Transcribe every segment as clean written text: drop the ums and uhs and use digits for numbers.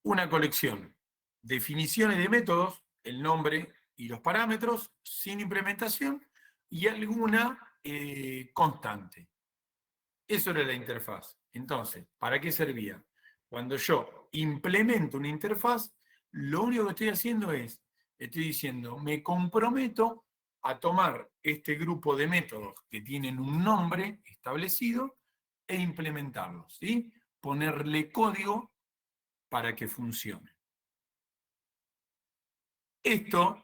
una colección, definiciones de métodos, el nombre y los parámetros, sin implementación, y alguna constante. Eso era la interfaz. Entonces, ¿para qué servía? Cuando yo implemento una interfaz, lo único que estoy haciendo es, estoy diciendo, me comprometo a tomar este grupo de métodos que tienen un nombre establecido e implementarlos, ¿sí? Ponerle código para que funcione. Esto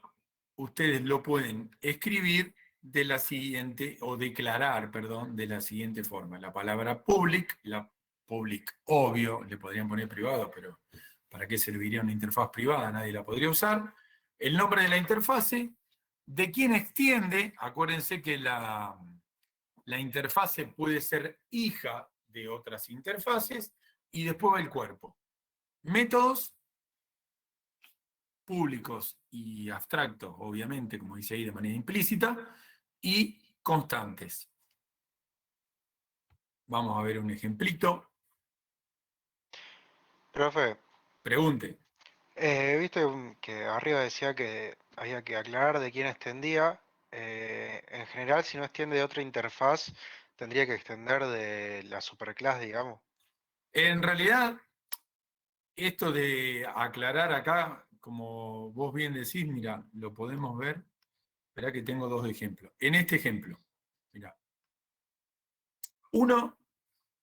ustedes lo pueden escribir de la siguiente, o declarar, perdón, de la siguiente forma. La palabra public, la public, obvio, le podrían poner privado, pero ¿para qué serviría una interfaz privada? Nadie la podría usar. El nombre de la interfase, de quién extiende, acuérdense que la interfase puede ser hija de otras interfaces, y después va el cuerpo. Métodos públicos y abstractos, obviamente, como dice ahí de manera implícita, y constantes. Vamos a ver un ejemplito. Profe, Pregunte. viste que arriba decía que había que aclarar de quién extendía. En general, si no extiende de otra interfaz, tendría que extender de la superclass, digamos. En realidad, esto de aclarar acá, como vos bien decís, mira, lo podemos ver. Esperá que tengo dos ejemplos. En este ejemplo, mira, uno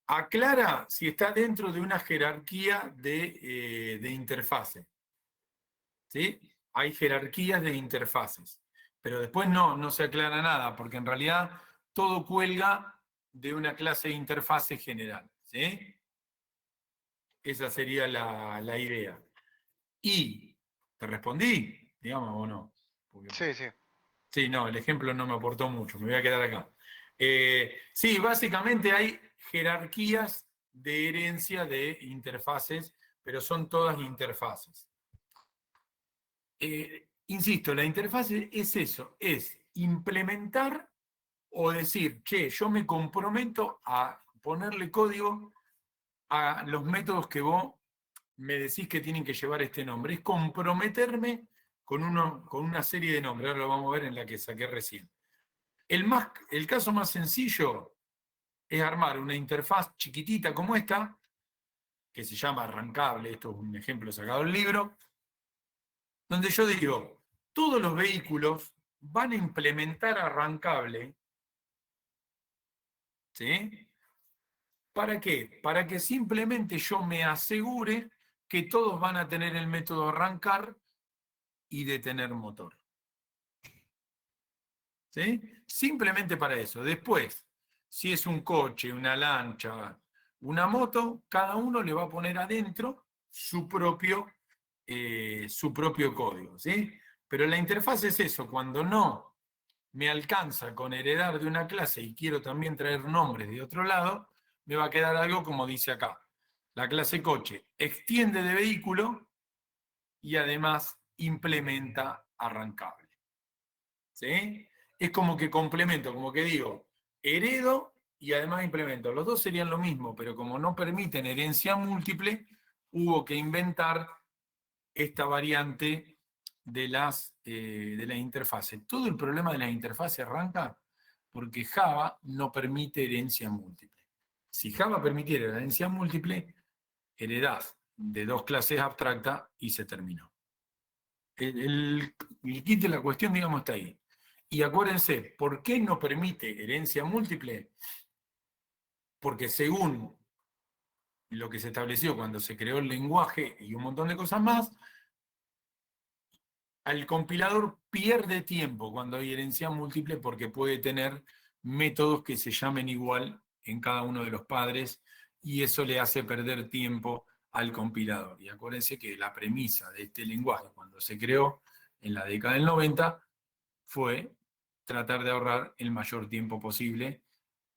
aclara si está dentro de una jerarquía de interfaces. ¿Sí? Hay jerarquías de interfaces, pero después no se aclara nada, porque en realidad todo cuelga de una clase de interfase general. ¿Sí? Esa sería la idea. Y, ¿te respondí? Digamos o no. Porque, Sí, sí. sí, no, el ejemplo no me aportó mucho, me voy a quedar acá. Sí, básicamente hay jerarquías de herencia de interfaces, pero son todas interfaces. Insisto, la interfase es eso, es implementar o decir, che, yo me comprometo a ponerle código a los métodos que vos me decís que tienen que llevar este nombre. Es comprometerme con una serie de nombres. Ahora lo vamos a ver en la que saqué recién. El caso más sencillo es armar una interfaz chiquitita como esta, que se llama arrancable, esto es un ejemplo sacado del libro, donde yo digo, todos los vehículos van a implementar arrancable, ¿sí? ¿Para qué? Para que simplemente yo me asegure que todos van a tener el método arrancar y detener motor. ¿Sí? Simplemente para eso. Después, si es un coche, una lancha, una moto, cada uno le va a poner adentro su propio código. ¿Sí? Pero la interfaz es eso, cuando no me alcanza con heredar de una clase y quiero también traer nombres de otro lado, me va a quedar algo como dice acá. La clase coche extiende de vehículo y además implementa arrancable. ¿Sí? Es como que complemento, como que digo, heredo y además implemento. Los dos serían lo mismo, pero como no permiten herencia múltiple, hubo que inventar esta variante de la interfase. Todo el problema de la interfase arranca porque Java no permite herencia múltiple. Si Java permitiera la herencia múltiple, heredás de dos clases abstractas y se terminó. El kit de la cuestión, digamos, está ahí. Y acuérdense, ¿por qué no permite herencia múltiple? Porque según lo que se estableció cuando se creó el lenguaje y un montón de cosas más, al compilador pierde tiempo cuando hay herencia múltiple porque puede tener métodos que se llamen igual en cada uno de los padres y eso le hace perder tiempo al compilador. Y acuérdense que la premisa de este lenguaje cuando se creó en la década del 90 fue tratar de ahorrar el mayor tiempo posible,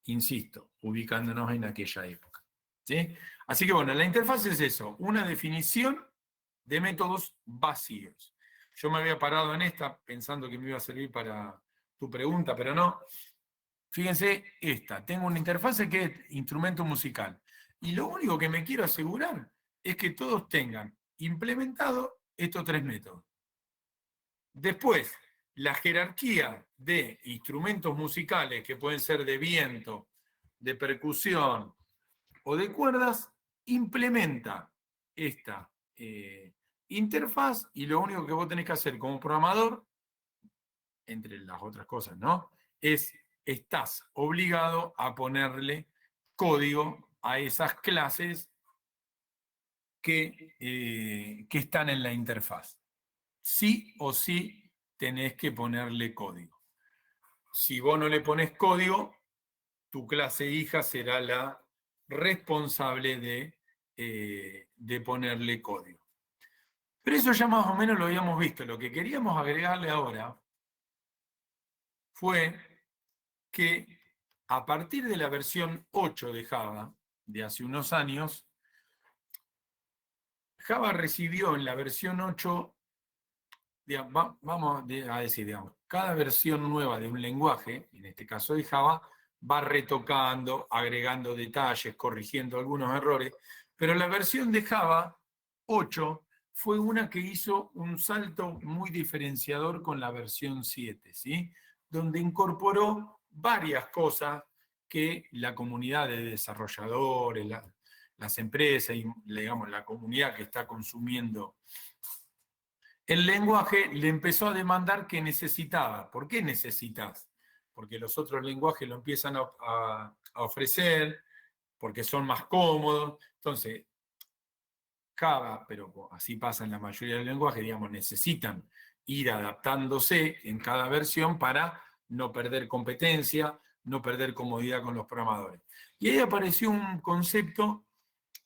insisto, ubicándonos en aquella época. ¿Sí? Así que bueno, la interfaz es eso, una definición de métodos vacíos. Yo me había parado en esta pensando que me iba a servir para tu pregunta, pero no. Fíjense esta, tengo una interfaz que es instrumento musical. Y lo único que me quiero asegurar es que todos tengan implementado estos 3 métodos. Después, la jerarquía de instrumentos musicales que pueden ser de viento, de percusión o de cuerdas, implementa esta interfaz, y lo único que vos tenés que hacer como programador, entre las otras cosas, ¿no?, estás obligado a ponerle código a esas clases que están en la interfaz. Sí o sí tenés que ponerle código. Si vos no le pones código, tu clase hija será la responsable de ponerle código. Pero eso ya más o menos lo habíamos visto. Lo que queríamos agregarle ahora fue que a partir de la versión 8 de Java, de hace unos años, Java recibió en la versión 8, digamos, vamos a decir, digamos, cada versión nueva de un lenguaje, en este caso de Java, va retocando, agregando detalles, corrigiendo algunos errores, pero la versión de Java 8 fue una que hizo un salto muy diferenciador con la versión 7, ¿sí?, donde incorporó varias cosas que la comunidad de desarrolladores, las empresas y, digamos, la comunidad que está consumiendo el lenguaje le empezó a demandar que necesitaba. ¿Por qué necesitas? Porque los otros lenguajes lo empiezan a ofrecer, porque son más cómodos. Entonces, Java, pero así pasa en la mayoría del lenguaje, digamos, necesitan ir adaptándose en cada versión para no perder competencia, no perder comodidad con los programadores. Y ahí apareció un concepto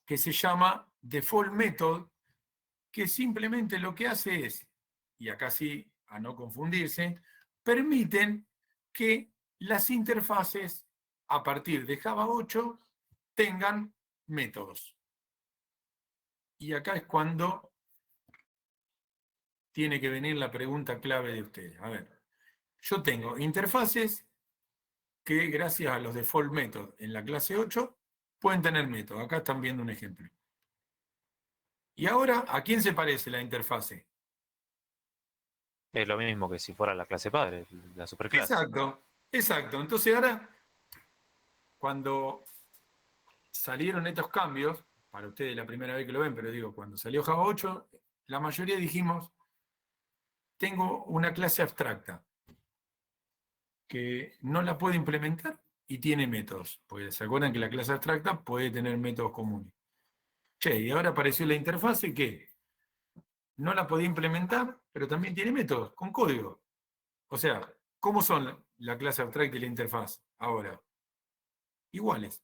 que se llama Default Method, que simplemente lo que hace es, y acá sí, a no confundirse, permiten que las interfaces a partir de Java 8 tengan métodos. Y acá es cuando tiene que venir la pregunta clave de ustedes. A ver, yo tengo interfaces que gracias a los default methods en la clase 8 pueden tener métodos. Acá están viendo un ejemplo. Y ahora, ¿a quién se parece la interfase? Es lo mismo que si fuera la clase padre, la superclase. Exacto, exacto. Entonces ahora, cuando salieron estos cambios, para ustedes la primera vez que lo ven, pero digo, cuando salió Java 8, la mayoría dijimos, tengo una clase abstracta que no la puede implementar y tiene métodos. Porque se acuerdan que la clase abstracta puede tener métodos comunes. Che, y ahora apareció la interfase que no la podía implementar, pero también tiene métodos con código. O sea, ¿cómo son la clase abstracta y la interfaz ahora? Iguales.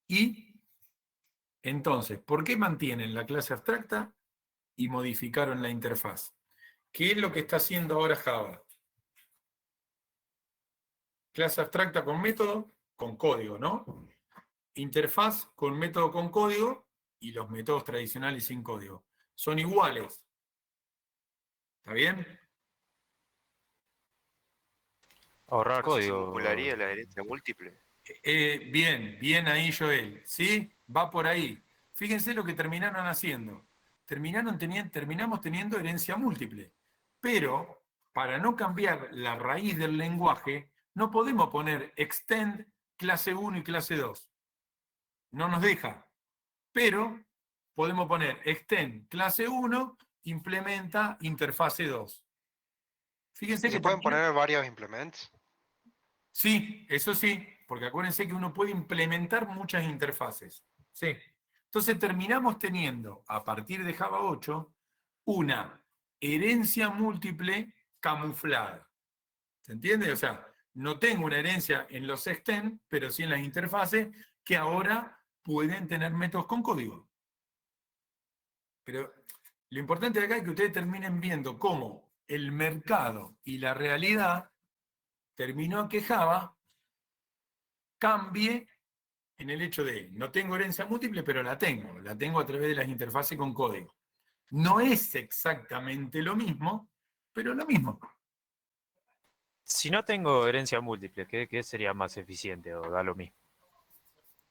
Y entonces, ¿por qué mantienen la clase abstracta y modificaron la interfaz? ¿Qué es lo que está haciendo ahora Java? Clase abstracta con método, con código, ¿no? Interfaz con método con código y los métodos tradicionales sin código. Son iguales. ¿Está bien? Ahorrar ¿Eso código. simularía la herencia múltiple? Bien, bien ahí, Joel. ¿Sí? Va por ahí. Fíjense lo que terminaron haciendo. Terminamos teniendo herencia múltiple. Pero, para no cambiar la raíz del lenguaje, no podemos poner extend clase 1 y clase 2. No nos deja. Pero podemos poner extend clase 1, implementa interfase 2. Fíjense ¿Y se que pueden también... poner varios implements? Sí, eso sí, porque acuérdense que uno puede implementar muchas interfaces. Sí. Entonces terminamos teniendo, a partir de Java 8, una herencia múltiple camuflada. ¿Se entiende? O sea, no tengo una herencia en los extend, pero sí en las interfaces que ahora pueden tener métodos con código. Pero lo importante de acá es que ustedes terminen viendo cómo el mercado y la realidad terminó que Java cambie en el hecho de, no tengo herencia múltiple, pero la tengo a través de las interfaces con código. No es exactamente lo mismo, pero lo mismo. Si no tengo herencia múltiple, ¿qué sería más eficiente o da lo mismo?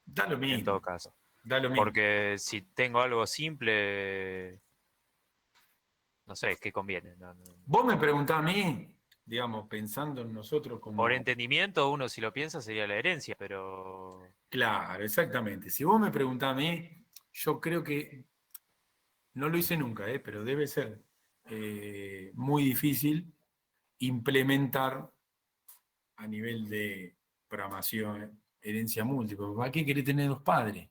Da lo En todo mismo. caso. Da lo mismo. Porque si tengo algo simple, no sé, ¿qué conviene? Vos me preguntás a mí, digamos, pensando en nosotros como... Por entendimiento, uno si lo piensa sería la herencia, pero Claro, exactamente. Si vos me preguntás a mí, yo creo que, no lo hice nunca, pero debe ser muy difícil implementar a nivel de programación herencia múltiple. ¿Para qué querés tener dos padres?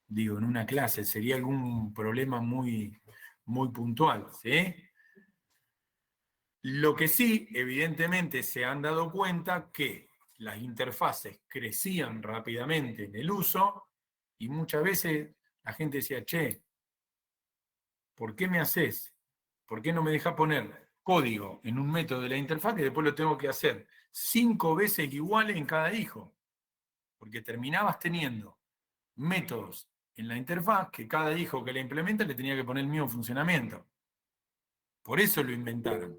Digo, en una clase, sería algún problema muy, muy puntual, ¿sí? Lo que sí, evidentemente, se han dado cuenta que las interfaces crecían rápidamente en el uso y muchas veces la gente decía, che, ¿por qué me haces? ¿Por qué no me dejas poner código en un método de la interfaz que después lo tengo que hacer 5 veces iguales en cada hijo? Porque terminabas teniendo métodos en la interfaz que cada hijo que la implementa le tenía que poner el mismo funcionamiento. Por eso lo inventaron.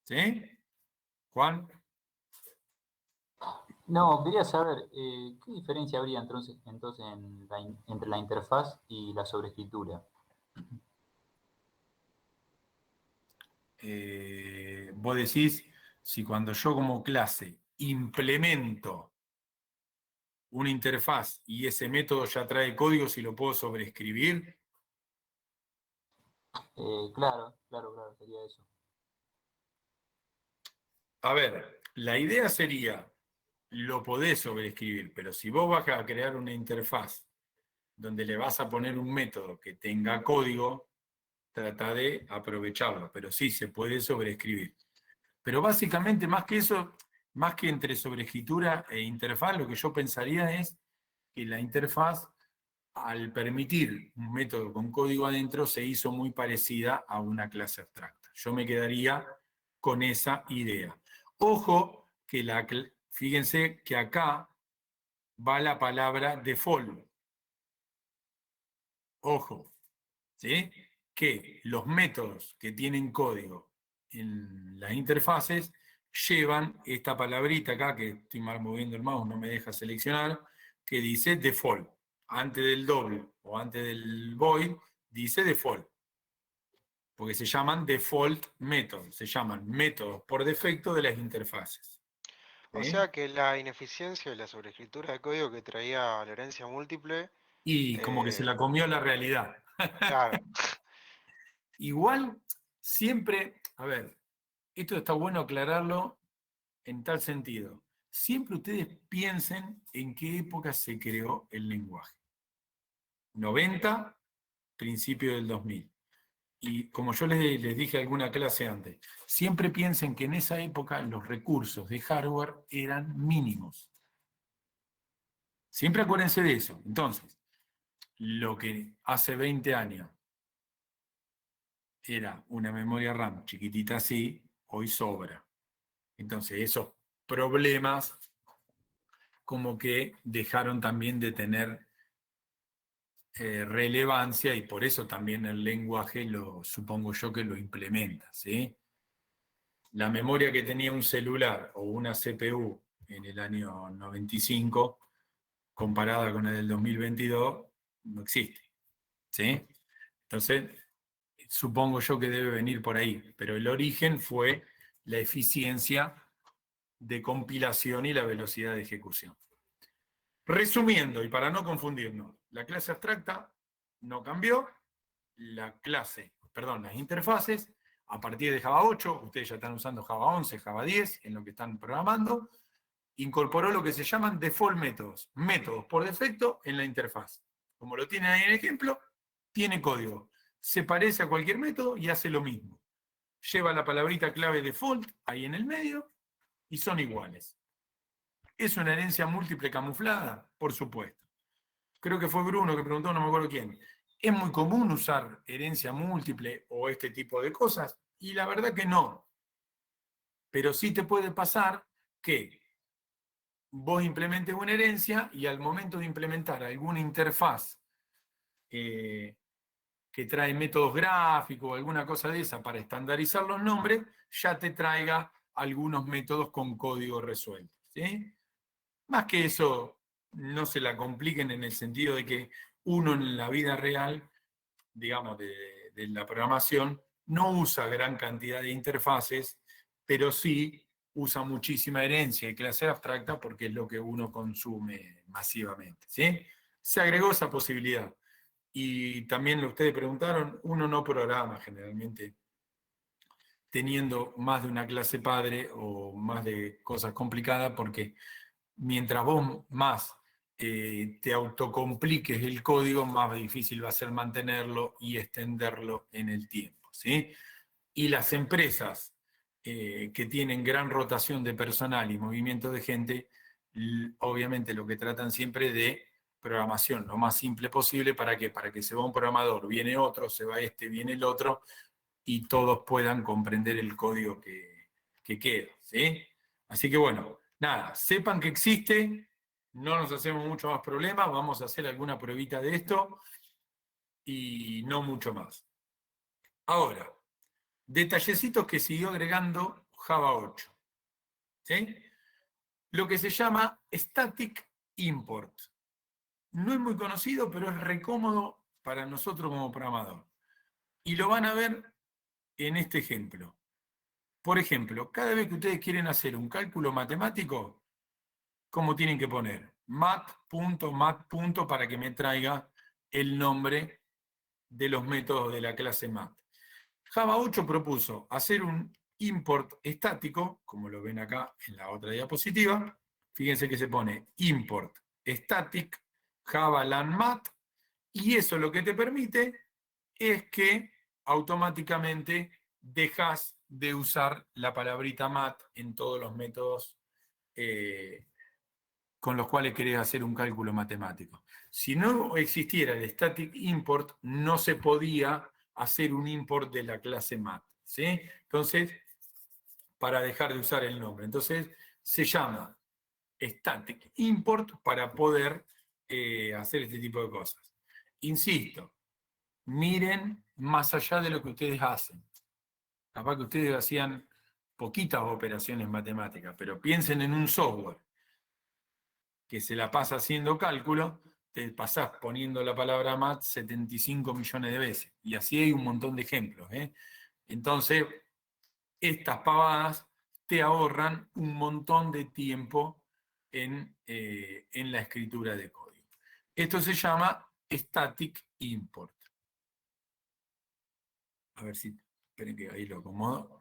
¿Sí? Juan. No, quería saber, ¿qué diferencia habría entonces entre la interfaz y la sobreescritura? Vos decís, si cuando yo como clase implemento una interfaz y ese método ya trae código, si lo puedo sobreescribir. Claro, sería eso. A ver, la idea sería, lo podés sobreescribir, pero si vos vas a crear una interfaz donde le vas a poner un método que tenga código, trata de aprovecharlo, pero sí se puede sobreescribir. Pero básicamente, más que eso, más que entre sobreescritura e interfaz, lo que yo pensaría es que la interfaz, al permitir un método con código adentro, se hizo muy parecida a una clase abstracta. Yo me quedaría con esa idea. Ojo, que fíjense que acá va la palabra default. Ojo, ¿sí? Que los métodos que tienen código en las interfaces llevan esta palabrita acá, que estoy mal moviendo el mouse, no me deja seleccionar, que dice default. Antes del doble o antes del void, dice default. Porque se llaman default methods, se llaman métodos por defecto de las interfaces. O ¿Sí? sea que la ineficiencia y la sobreescritura de código que traía la herencia múltiple, Y como que se la comió la realidad. claro, Igual, siempre, a ver, esto está bueno aclararlo en tal sentido. Siempre ustedes piensen en qué época se creó el lenguaje. 90, principio del 2000. Y como yo les dije alguna clase antes, siempre piensen que en esa época los recursos de hardware eran mínimos. Siempre acuérdense de eso. Entonces, lo que hace 20 años era una memoria RAM chiquitita así, hoy sobra. Entonces, esos problemas como que dejaron también de tener relevancia y por eso también el lenguaje supongo yo que lo implementa, ¿sí? La memoria que tenía un celular o una CPU en el año 95 comparada con el del 2022 no existe, ¿sí? Entonces, supongo yo que debe venir por ahí, pero el origen fue la eficiencia de compilación y la velocidad de ejecución. Resumiendo, y para no confundirnos, la clase abstracta no cambió, las interfaces, a partir de Java 8, ustedes ya están usando Java 11, Java 10, en lo que están programando, incorporó lo que se llaman default métodos, métodos por defecto en la interfaz. Como lo tienen ahí en el ejemplo, tiene código. Se parece a cualquier método y hace lo mismo. Lleva la palabrita clave default ahí en el medio y son iguales. ¿Es una herencia múltiple camuflada? Por supuesto. Creo que fue Bruno que preguntó, no me acuerdo quién. ¿Es muy común usar herencia múltiple o este tipo de cosas? Y la verdad que no. Pero sí te puede pasar que vos implementes una herencia y al momento de implementar alguna interfaz que trae métodos gráficos o alguna cosa de esa para estandarizar los nombres, ya te traiga algunos métodos con código resuelto, ¿sí? Más que eso, no se la compliquen en el sentido de que uno en la vida real, digamos, de la programación, no usa gran cantidad de interfaces, pero sí usa muchísima herencia y clase abstracta porque es lo que uno consume masivamente, ¿sí? Se agregó esa posibilidad. Y también ustedes preguntaron, uno no programa generalmente teniendo más de una clase padre o más de cosas complicadas, porque mientras vos más te autocompliques el código, más difícil va a ser mantenerlo y extenderlo en el tiempo, ¿sí? Y las empresas que tienen gran rotación de personal y movimiento de gente, obviamente lo que tratan siempre de programación lo más simple posible. ¿Para qué? Para que se va un programador, viene otro, se va este, viene el otro, y todos puedan comprender el código que queda, ¿sí? Así que bueno, nada, sepan que existe, no nos hacemos mucho más problemas, vamos a hacer alguna pruebita de esto y no mucho más. Ahora, detallecitos que siguió agregando Java 8, ¿sí? Lo que se llama Static Import. No es muy conocido, pero es recómodo para nosotros como programador. Y lo van a ver en este ejemplo. Por ejemplo, cada vez que ustedes quieren hacer un cálculo matemático, ¿cómo tienen que poner? mat.mat. Para que me traiga el nombre de los métodos de la clase mat. Java 8 propuso hacer un import estático, como lo ven acá en la otra diapositiva. Fíjense que se pone import static Java Lang Mat, y eso lo que te permite es que automáticamente dejas de usar la palabrita mat en todos los métodos con los cuales querés hacer un cálculo matemático. Si no existiera el static import, no se podía hacer un import de la clase mat, ¿sí? Entonces, para dejar de usar el nombre. Entonces, se llama static import para poder hacer este tipo de cosas. Insisto, miren más allá de lo que ustedes hacen. Capaz que ustedes hacían poquitas operaciones matemáticas, pero piensen en un software que se la pasa haciendo cálculo, te pasás poniendo la palabra mat 75 millones de veces. Y así hay un montón de ejemplos, ¿eh? Entonces, estas pavadas te ahorran un montón de tiempo en la escritura de código. Esto se llama static import. A ver si, esperen que ahí lo acomodo.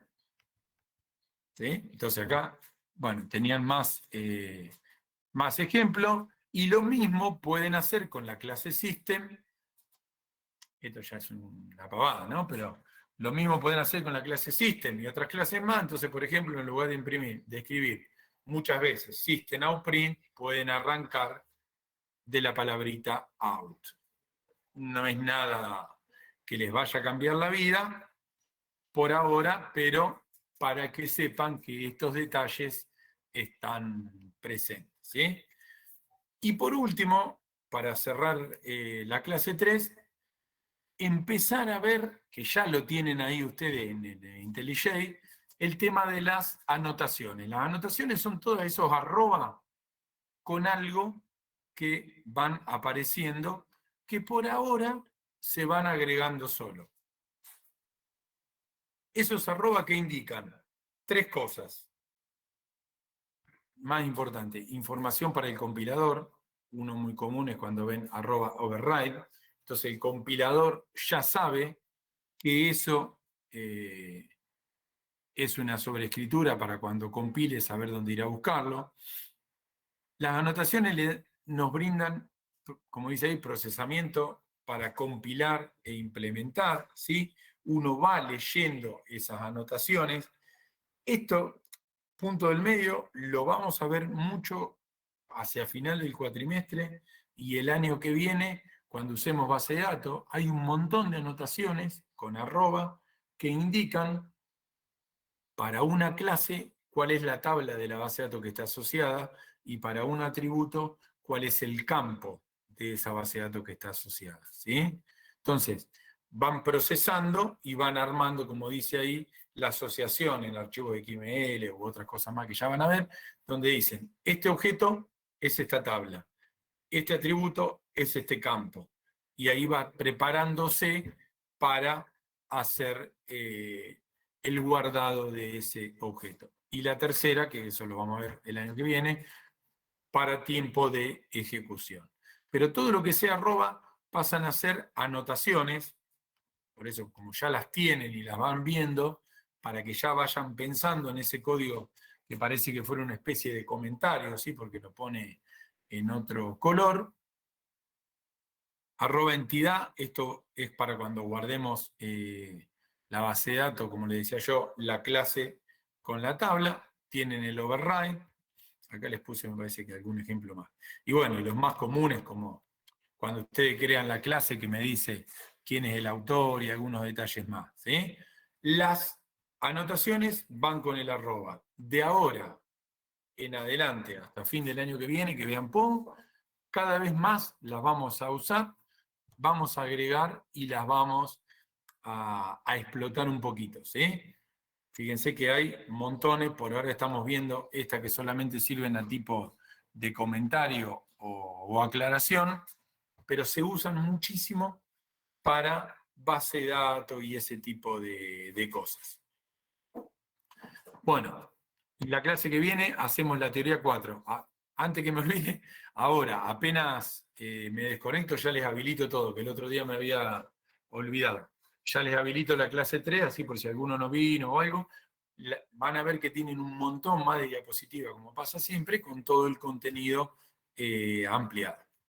¿Sí? Entonces acá, bueno, tenían más ejemplos, y lo mismo pueden hacer con la clase system. Esto ya es una pavada, ¿no? Pero lo mismo pueden hacer con la clase system y otras clases más. Entonces, por ejemplo, en lugar de escribir muchas veces system out print, pueden arrancar de la palabrita out. No es nada que les vaya a cambiar la vida por ahora, pero para que sepan que estos detalles están presentes, ¿sí? Y por último, para cerrar la clase 3, empezar a ver, que ya lo tienen ahí ustedes en IntelliJ, el tema de las anotaciones. Las anotaciones son todos esos arroba con algo que van apareciendo, que por ahora se van agregando solo. Esos arroba que indican 3 cosas. Más importante, información para el compilador. Uno muy común es cuando ven arroba override. Entonces el compilador ya sabe que eso es una sobreescritura para cuando compile saber dónde ir a buscarlo. Las anotaciones nos brindan, como dice ahí, procesamiento para compilar e implementar, ¿sí? Uno va leyendo esas anotaciones. Esto, punto del medio, lo vamos a ver mucho hacia final del cuatrimestre y el año que viene, cuando usemos base de datos. Hay un montón de anotaciones con arroba que indican para una clase cuál es la tabla de la base de datos que está asociada, y para un atributo cuál es el campo de esa base de datos que está asociada, ¿sí? Entonces, van procesando y van armando, como dice ahí, la asociación en archivos de XML u otras cosas más que ya van a ver, donde dicen, este objeto es esta tabla, este atributo es este campo. Y ahí va preparándose para hacer el guardado de ese objeto. Y la tercera, que eso lo vamos a ver el año que viene, para tiempo de ejecución. Pero todo lo que sea arroba pasan a ser anotaciones, por eso como ya las tienen y las van viendo, para que ya vayan pensando en ese código que parece que fuera una especie de comentario, ¿sí? Porque lo pone en otro color. Arroba entidad, esto es para cuando guardemos la base de datos, como le decía yo, la clase con la tabla, tienen el override, acá les puse me parece que algún ejemplo más. Y bueno, y los más comunes, como cuando ustedes crean la clase que me dice quién es el autor y algunos detalles más, ¿sí? Las anotaciones van con el arroba. De ahora en adelante, hasta fin del año que viene, que vean POM, cada vez más las vamos a usar, vamos a agregar y las vamos a explotar un poquito, ¿sí? Fíjense que hay montones, por ahora estamos viendo estas que solamente sirven a tipo de comentario o aclaración, pero se usan muchísimo para base de datos y ese tipo de cosas. Bueno, la clase que viene hacemos la teoría 4. Antes que me olvide, ahora apenas me desconecto ya les habilito todo, que el otro día me había olvidado. Ya les habilito la clase 3, así por si alguno no vino o algo, van a ver que tienen un montón más de diapositivas, como pasa siempre, con todo el contenido ampliado.